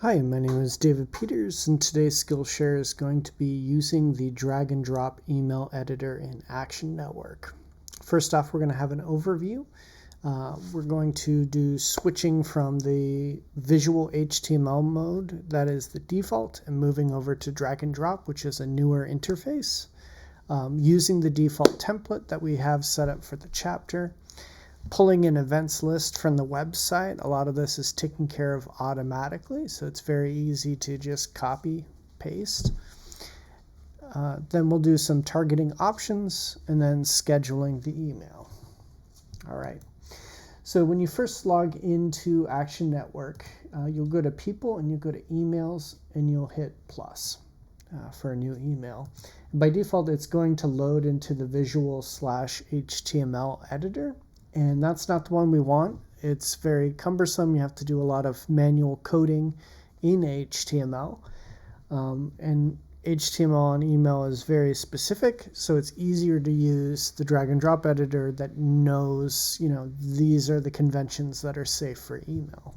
Hi, my name is David Peters, and today's Skillshare is going to be using the drag and drop email editor in ActionNetwork. First off, we're going to have an overview. We're going to do switching from the visual HTML mode, that is the default, and moving over to drag and drop, which is a newer interface. Using the default template that we have set up for the chapter. Pulling an events list from the website. A lot of this is taken care of automatically, so it's very easy to just copy, paste. Then we'll do some targeting options and then scheduling the email. All right. So when you first log into Action Network, you'll go to People and you go to Emails and you'll hit plus for a new email. And by default, it's going to load into the visual/HTML editor. And that's not the one we want. It's very cumbersome. You have to do a lot of manual coding in HTML. And HTML on email is very specific, so it's easier to use the drag and drop editor that knows, these are the conventions that are safe for email.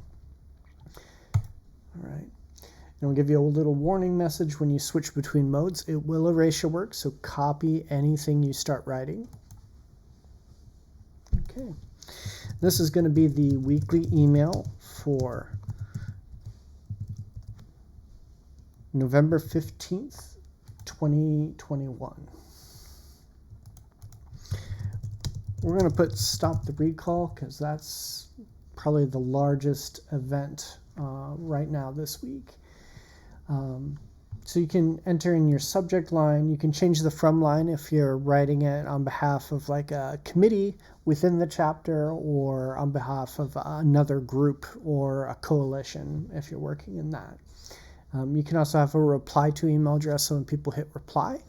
All right. And we'll give you a little warning message when you switch between modes. It will erase your work, so copy anything you start writing. Okay, this is going to be the weekly email for November 15th, 2021. We're going to put stop the recall because that's probably the largest event right now this week. So you can enter in your subject line. You can change the from line if you're writing it on behalf of like a committee within the chapter or on behalf of another group or a coalition if you're working in that. You can also have a reply to email address, so when people hit reply,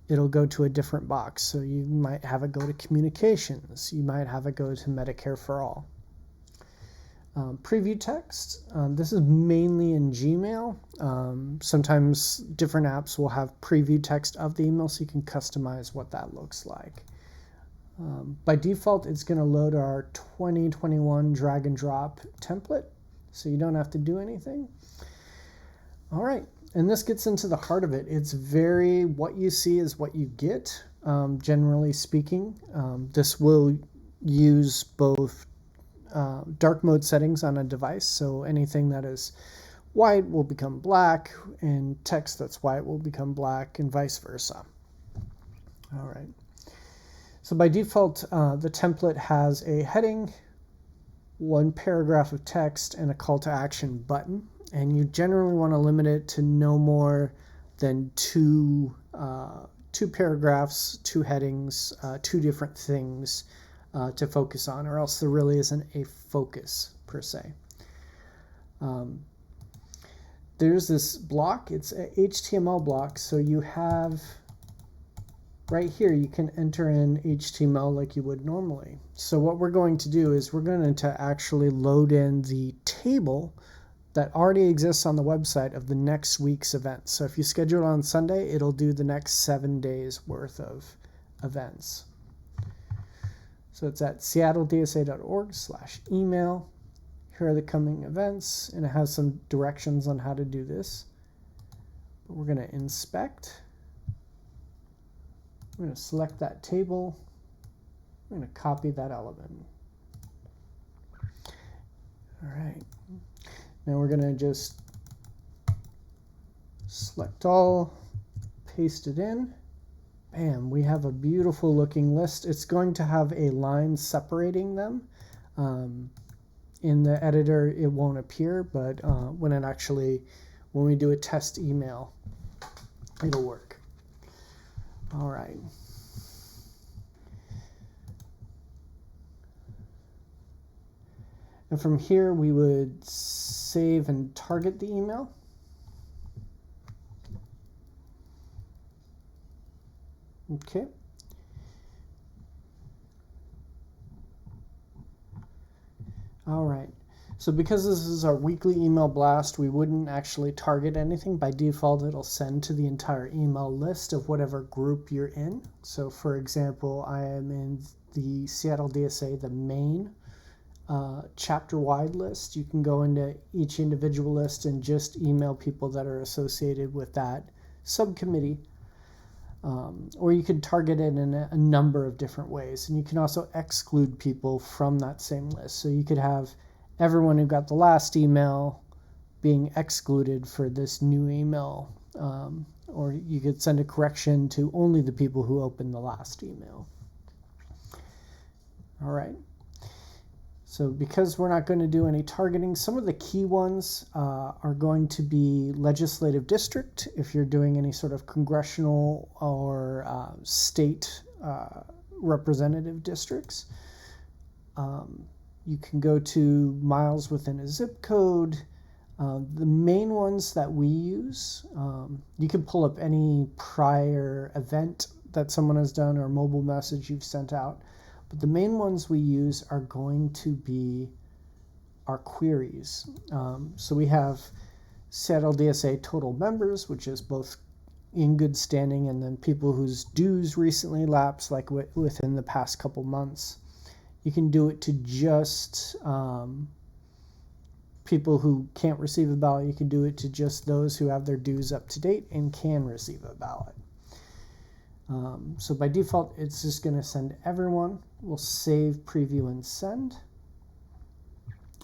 it'll go to a different box. So you might have it go to communications. You might have it go to Medicare for All. Preview text. This is mainly in Gmail. Sometimes different apps will have preview text of the email, so you can customize what that looks like. By default, it's going to load our 2021 drag and drop template, so you don't have to do anything. All right, and this gets into the heart of it. It's very, what you see is what you get, generally speaking. This will use both dark mode settings on a device, so anything that is white will become black, and text that's white will become black, and vice versa. All right. So by default, the template has a heading, one paragraph of text, and a call to action button. And you generally want to limit it to no more than two paragraphs, two headings, two different things to focus on, or else there really isn't a focus per se. There's this block. It's a HTML block, so you have right here, you can enter in HTML like you would normally. So what we're going to do is we're going to actually load in the table that already exists on the website of the next week's events. So if you schedule it on Sunday, it'll do the next 7 days worth of events. So it's at seattledsa.org/email. Here are the coming events, and it has some directions on how to do this. But we're going to inspect. We're going to select that table. We're going to copy that element. All right. Now we're going to just select all, paste it in. Bam, we have a beautiful looking list. It's going to have a line separating them. In the editor, it won't appear, but when we do a test email, it'll work. All right. And from here, we would save and target the email. Okay. All right. So because this is our weekly email blast, we wouldn't actually target anything. By default, it'll send to the entire email list of whatever group you're in. So for example, I am in the Seattle DSA, the main chapter-wide list. You can go into each individual list and just email people that are associated with that subcommittee. Or you could target it in a number of different ways. And you can also exclude people from that same list. So you could have everyone who got the last email being excluded for this new email. Or you could send a correction to only the people who opened the last email. All right. So because we're not going to do any targeting, some of the key ones are going to be legislative district, if you're doing any sort of congressional or state representative districts. You can go to miles within a zip code. The main ones that we use, you can pull up any prior event that someone has done or mobile message you've sent out. But the main ones we use are going to be our queries. So we have Seattle DSA total members, which is both in good standing and then people whose dues recently lapsed, like within the past couple months. You can do it to just people who can't receive a ballot. You can do it to just those who have their dues up to date and can receive a ballot. So by default, it's just going to send everyone. We'll save, preview, and send.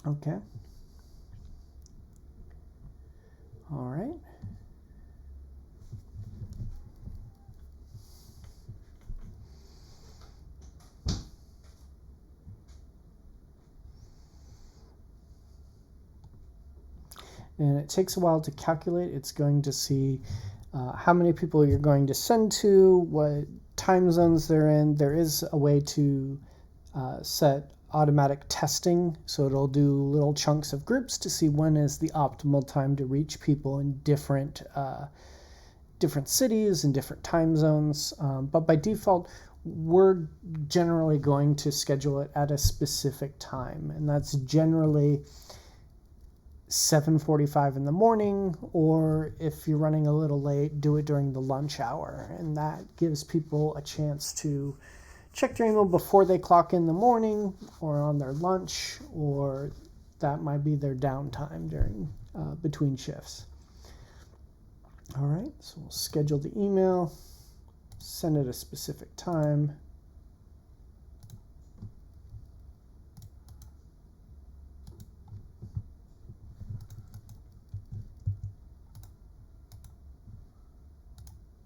Okay. All right. And it takes a while to calculate. It's going to see how many people you're going to send to, what time zones they're in. There is a way to set automatic testing, so it'll do little chunks of groups to see when is the optimal time to reach people in different cities and different time zones. But by default, we're generally going to schedule it at a specific time, and that's generally 7:45 in the morning, or if you're running a little late, do it during the lunch hour. And that gives people a chance to check their email before they clock in the morning or on their lunch, or that might be their downtime during between shifts. All right, so we'll schedule the email, send it a specific time.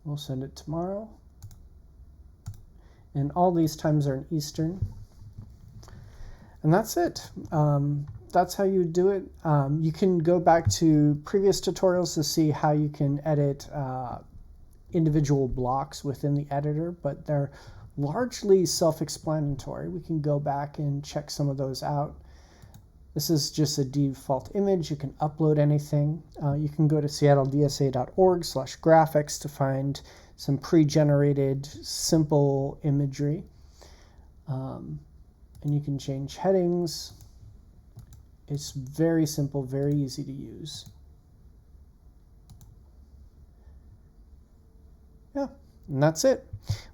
We'll send it tomorrow. And all these times are in Eastern. And that's it. That's how you do it. You can go back to previous tutorials to see how you can edit individual blocks within the editor, but they're largely self-explanatory. We can go back and check some of those out. This is just a default image. You can upload anything. You can go to seattledsa.org/graphics to find some pre-generated simple imagery. And you can change headings. It's very simple, very easy to use. Yeah, and that's it.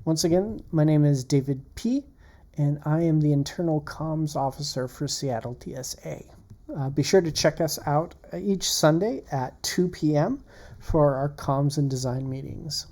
Once again, my name is David P., and I am the Internal Comms Officer for Seattle DSA. Be sure to check us out each Sunday at 2 p.m. for our comms and design meetings.